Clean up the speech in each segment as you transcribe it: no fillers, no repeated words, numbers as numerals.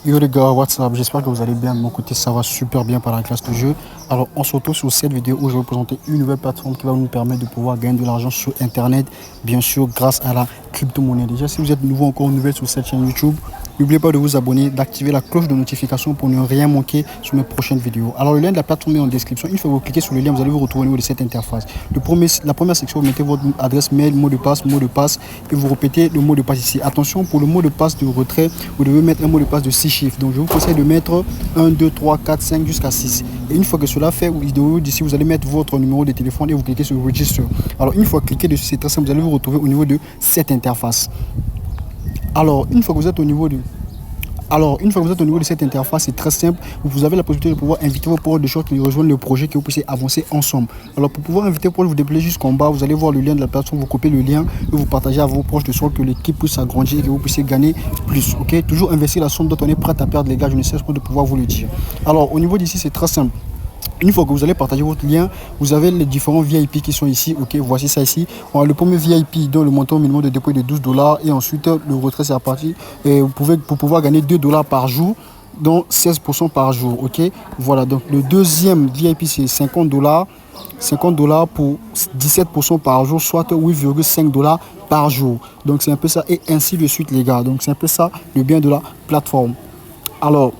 Yo les gars, what's up? J'espère que vous allez bien. De mon côté, ça va super bien par la classe de jeu. Alors, on se retrouve sur cette vidéo où je vais vous présenter une nouvelle plateforme qui va nous permettre de pouvoir gagner de l'argent sur Internet, bien sûr, grâce à la crypto-monnaie. Déjà, si vous êtes nouveau encore nouvelle sur cette chaîne YouTube, n'oubliez pas de vous abonner, d'activer la cloche de notification pour ne rien manquer sur mes prochaines vidéos. Alors, le lien de la plateforme est en description. Une fois que vous cliquez sur le lien, vous allez vous retrouver au niveau de cette interface. La première section, vous mettez votre adresse mail, mot de passe, et vous répétez le mot de passe ici. Attention, pour le mot de passe de retrait, vous devez mettre un mot de passe de 6 chiffres. Donc, je vous conseille de mettre 1, 2, 3, 4, 5 jusqu'à 6. Et une fois que cela fait, d'ici, vous allez mettre votre numéro de téléphone et vous cliquez sur Register. Alors, une fois cliqué dessus, c'est très simple, vous allez vous retrouver au niveau de cette interface. Alors, une fois que vous êtes au niveau de cette interface, c'est très simple. Vous avez la possibilité de pouvoir inviter vos proches de choses qui rejoignent le projet, que vous puissiez avancer ensemble. Alors, pour pouvoir inviter vos proches, vous déplacez jusqu'en bas, vous allez voir le lien de la plateforme, vous copiez le lien et vous partagez à vos proches de sorte que l'équipe puisse s'agrandir et que vous puissiez gagner plus. Ok, toujours investir la somme dont on est prêt à perdre, les gars. Je ne cesse pas de pouvoir vous le dire. Alors, au niveau d'ici, c'est très simple. Une fois que vous allez partager votre lien, vous avez les différents VIP qui sont ici. Ok, voici ça ici. Le premier VIP dont le montant minimum de dépôt est de $12 et ensuite le retrait c'est à partir. Et pour pouvoir gagner $2 par jour, dont 16% par jour. Ok, voilà. Donc le deuxième VIP c'est $50. $50 pour 17% par jour, soit $8,5 par jour. Donc c'est un peu ça et ainsi de suite les gars. Donc c'est un peu ça le bien de la plateforme. Alors,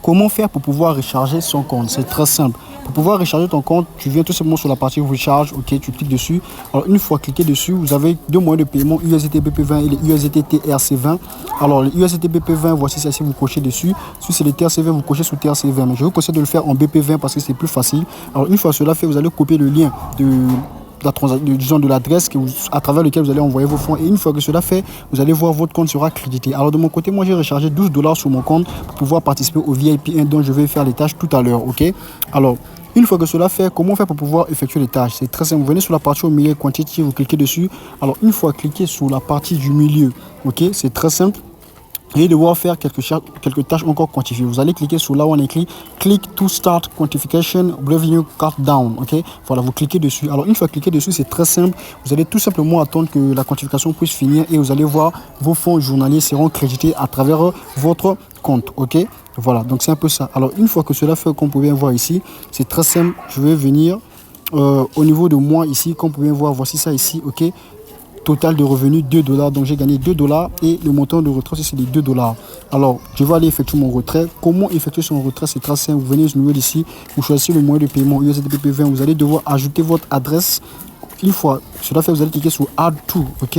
comment faire pour pouvoir recharger son compte? C'est très simple. Pour pouvoir recharger ton compte, tu viens tout simplement sur la partie recharge, ok, tu cliques dessus. Alors une fois cliqué dessus, vous avez deux moyens de paiement, USDT BP20 et les USDT TRC20. Alors les USDT BP20, voici ça ici, vous cochez dessus. Si c'est les TRC20, vous cochez sous TRC20. Mais je vous conseille de le faire en BP20 parce que c'est plus facile. Alors une fois cela fait, vous allez copier le lien de l'adresse à travers lequel vous allez envoyer vos fonds, et une fois que cela fait, vous allez voir votre compte sera crédité. Alors de mon côté, moi j'ai rechargé $12 sur mon compte pour pouvoir participer au VIP 1 dont je vais faire les tâches tout à l'heure. Ok, alors une fois que cela fait, comment faire pour pouvoir effectuer les tâches? C'est très simple. Vous venez sur la partie au milieu quantity, vous cliquez dessus. Alors une fois cliqué sur la partie du milieu, ok, c'est très simple. Et devoir faire quelques tâches encore quantifiées. Vous allez cliquer sur là où on écrit click to start quantification revenue countdown. Ok, voilà, vous cliquez dessus. Alors une fois cliqué dessus, c'est très simple. Vous allez tout simplement attendre que la quantification puisse finir et vous allez voir vos fonds journaliers seront crédités à travers votre compte. Ok, voilà, donc c'est un peu ça. Alors une fois que cela fait, comme vous pouvez voir ici, c'est très simple. Je vais venir au niveau de moi ici, comme vous pouvez voir, voici ça ici. Ok, total de revenus $2, donc j'ai gagné $2 et le montant de retrait c'est les $2. Alors je vais aller effectuer mon retrait. Comment effectuer son retrait? C'est très simple. Vous venez au niveau d'ici, vous choisissez le moyen de paiement USDP20, vous allez devoir ajouter votre adresse. Une fois cela fait, vous allez cliquer sur add to. Ok,